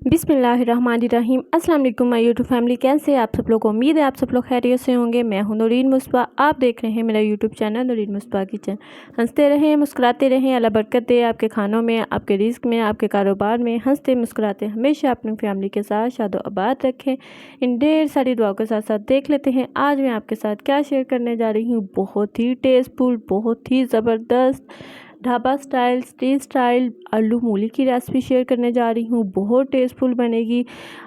बिस्मिल्लाहिर्रहमानिर्रहीम। अस्सलाम वालेकुम माय यूट्यूब फैमिली, कैसे हैं आप सब लोग। उम्मीद है आप सब लोग खैरियत से होंगे। मैं हूं नूरीन मुस्तफ़ा, आप देख रहे हैं मेरा YouTube channel Noorin Mustafa kitchen. हंसते रहें, मुस्कुराते रहें, अल्लाह बरकत दे आपके खानों में, आपके रिस्क में, आपके कारोबार में। हंसते मुस्कुराते हमेशा अपनी फैमिली के साथ शादो आबाद रखें। इन ढेर सारी दुआओं के साथ साथ देख लेते हैं आज मैं आपके साथ क्या शेयर करने जा रही हूँ। बहुत ही टेस्टफुल, बहुत ही ज़बरदस्त ढाबा स्टाइल, स्ट्रीट स्टाइल आलू मूली की रेसिपी शेयर करने जा रही हूँ। बहुत टेस्टफुल बनेगी।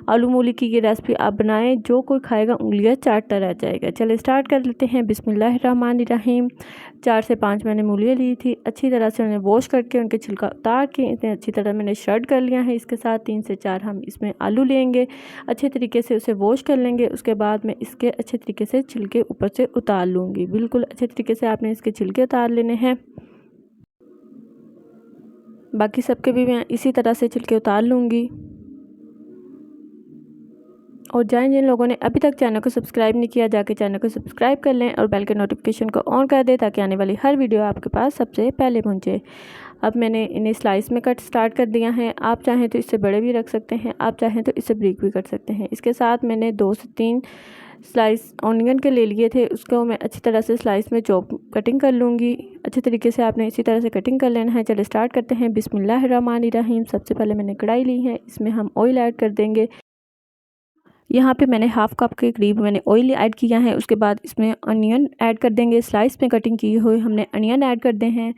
आलू मूली की ये रेसिपी आप बनाएं, जो कोई खाएगा उंगलियां चाटता रह जाएगा। चलिए स्टार्ट कर लेते हैं। बिस्मिल्लाहिर्रहमानिर्रहीम। 4 से 5 मैंने मूलियाँ ली थी। अच्छी तरह से उन्हें वॉश करके उनके छिलका उतार के इतने अच्छी तरह मैंने श्रेड कर लिया है। इसके साथ 3 से 4 हम इसमें आलू लेंगे, अच्छे तरीके से उसे वॉश कर लेंगे। उसके बाद मैं इसके अच्छे तरीके से छिलके ऊपर से उतार लूँगी। बिल्कुल अच्छे तरीके से आपने इसके छिलके उतार लेने हैं। बाकी सबके भी मैं इसी तरह से छिलके उतार लूँगी। और जिन लोगों ने अभी तक चैनल को सब्सक्राइब नहीं किया, जाके चैनल को सब्सक्राइब कर लें और बेल के नोटिफिकेशन को ऑन कर दें, ताकि आने वाली हर वीडियो आपके पास सबसे पहले पहुंचे। अब मैंने इन्हें स्लाइस में कट स्टार्ट कर दिया है। आप चाहें तो इससे बड़े भी रख सकते हैं, आप चाहें तो इससे ब्रीक भी कर सकते हैं। इसके साथ मैंने 2 से 3 स्लाइस ऑनियन के ले लिए थे, उसको मैं अच्छी तरह से स्लाइस में कटिंग कर लूँगी। अच्छे तरीके से आपने इसी तरह से कटिंग कर लेना है। चलिए स्टार्ट करते हैं। बिस्मिल्लाहिर्रहमानिर्रहीम। सबसे पहले मैंने कढ़ाई ली है, इसमें हम ऑयल ऐड कर देंगे। यहाँ पे मैंने हाफ कप के करीब मैंने ऑयल ऐड किया है। उसके बाद इसमें अनियन ऐड कर देंगे। स्लाइस में कटिंग किए हुए हमने अनियन ऐड कर दे हैं।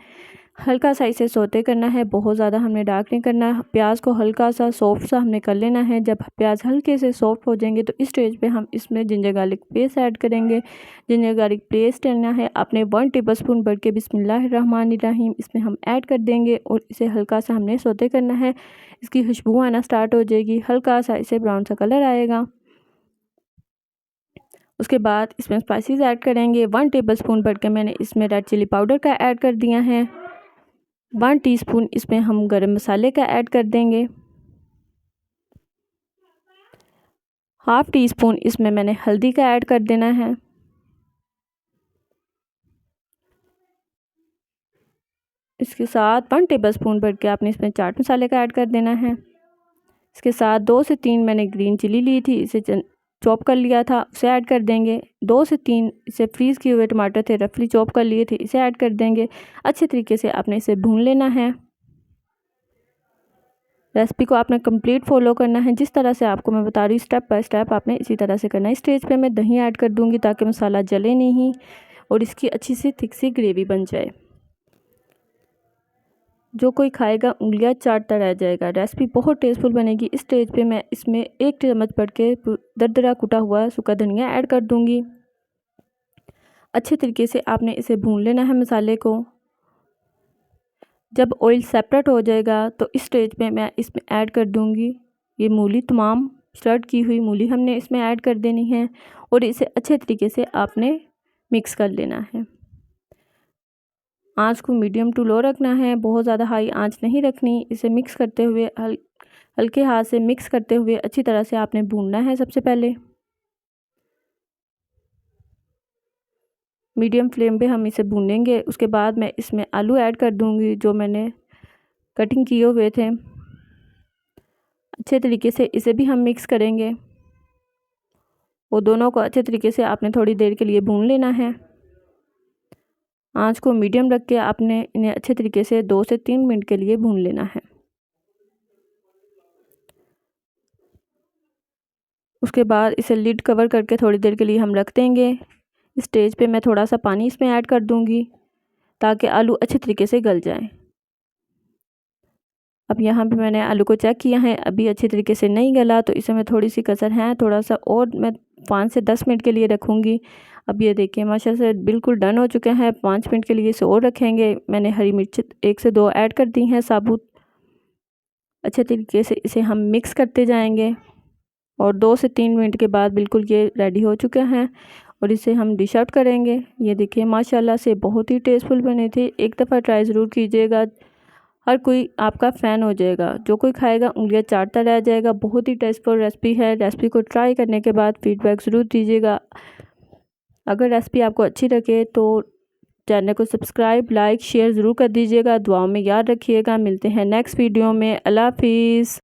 हल्का सा इसे सौते करना है, बहुत ज़्यादा हमने डार्क नहीं करना। प्याज को हल्का सा सॉफ्ट सा हमने कर लेना है। जब प्याज हल्के से सॉफ्ट हो जाएंगे तो इस स्टेज पे हम इसमें जिंजर गार्लिक पेस्ट ऐड करेंगे। जिंजर गार्लिक पेस्ट लेना है आपने 1 टेबलस्पून भर के। बिस्मिल्लाहिर्रहमानिर्रहीम इसमें हम ऐड कर देंगे और इसे हल्का सा हमने सौते करना है। इसकी खुशबू आना स्टार्ट हो जाएगी, हल्का सा इसे ब्राउन सा कलर आएगा। उसके बाद इसमें स्पाइसेस ऐड करेंगे। 1 टेबलस्पून भर के मैंने इसमें रेड चिली पाउडर का ऐड कर दिया है। 1 टीस्पून इसमें हम गरम मसाले का ऐड कर देंगे। हाफ टी स्पून इसमें मैंने हल्दी का ऐड कर देना है। इसके साथ 1 टेबलस्पून भर के आपने इसमें चाट मसाले का ऐड कर देना है। इसके साथ 2 से 3 मैंने ग्रीन चिली ली थी, इसे चॉप कर लिया था, उसे ऐड कर देंगे। 2 से 3 इसे फ्रीज़ किए हुए टमाटर थे, रफली चॉप कर लिए थे, इसे ऐड कर देंगे। अच्छे तरीके से आपने इसे भून लेना है। रेसिपी को आपने कंप्लीट फॉलो करना है, जिस तरह से आपको मैं बता रही हूँ स्टेप बाय स्टेप आपने इसी तरह से करना है। इस स्टेज पे मैं दही ऐड कर दूँगी ताकि मसाला जले नहीं और इसकी अच्छी सी थिक सी ग्रेवी बन जाए। जो कोई खाएगा उंगलियां चाटता रह जाएगा। रेसिपी बहुत टेस्टफुल बनेगी। इस स्टेज पे मैं इसमें 1 चम्मच भर के दरदरा कुटा हुआ सूखा धनिया ऐड कर दूंगी। अच्छे तरीके से आपने इसे भून लेना है मसाले को। जब ऑयल सेपरेट हो जाएगा तो इस स्टेज पे मैं इसमें ऐड कर दूंगी ये मूली। तमाम स्टर्ड की हुई मूली हमने इसमें ऐड कर देनी है और इसे अच्छे तरीके से आपने मिक्स कर लेना है। आंच को मीडियम टू लो रखना है, बहुत ज़्यादा हाई आंच नहीं रखनी। इसे मिक्स करते हुए हल्के हाथ से मिक्स करते हुए अच्छी तरह से आपने भूनना है। सबसे पहले मीडियम फ्लेम पे हम इसे भूनेंगे। उसके बाद मैं इसमें आलू ऐड कर दूंगी जो मैंने कटिंग किए हुए थे। अच्छे तरीके से इसे भी हम मिक्स करेंगे और दोनों को अच्छे तरीके से आपने थोड़ी देर के लिए भून लेना है। आंच को मीडियम रख के आपने इन्हें अच्छे तरीके से 2 से 3 मिनट के लिए भून लेना है। उसके बाद इसे लिड कवर करके थोड़ी देर के लिए हम रख देंगे। इस स्टेज पे मैं थोड़ा सा पानी इसमें ऐड कर दूंगी ताकि आलू अच्छे तरीके से गल जाएं। अब यहाँ पे मैंने आलू को चेक किया है, अभी अच्छे तरीके से नहीं गला, तो इसे मैं थोड़ी सी कसर है, थोड़ा सा और मैं 5 से 10 मिनट के लिए रखूँगी। अब ये देखिए माशाल्लाह से बिल्कुल डन हो चुके हैं। 5 मिनट के लिए इसे और रखेंगे। मैंने हरी मिर्च 1 से 2 ऐड कर दी हैं साबुत। अच्छे तरीके से इसे हम मिक्स करते जाएंगे और 2 से 3 मिनट के बाद बिल्कुल ये रेडी हो चुके हैं और इसे हम डिश आउट करेंगे। ये देखिए माशाल्लाह से बहुत ही टेस्टफुल बने थे। एक दफ़ा ट्राई ज़रूर कीजिएगा, हर कोई आपका फ़ैन हो जाएगा। जो कोई खाएगा उंगलियां चाटता रह जाएगा। बहुत ही टेस्टफुल रेसिपी है। रेसिपी को ट्राई करने के बाद फीडबैक ज़रूर दीजिएगा। अगर रेसिपी आपको अच्छी लगे तो चैनल को सब्सक्राइब, लाइक, शेयर ज़रूर कर दीजिएगा। दुआओं में याद रखिएगा। मिलते हैं नेक्स्ट वीडियो में। अल्लाह हाफिज़।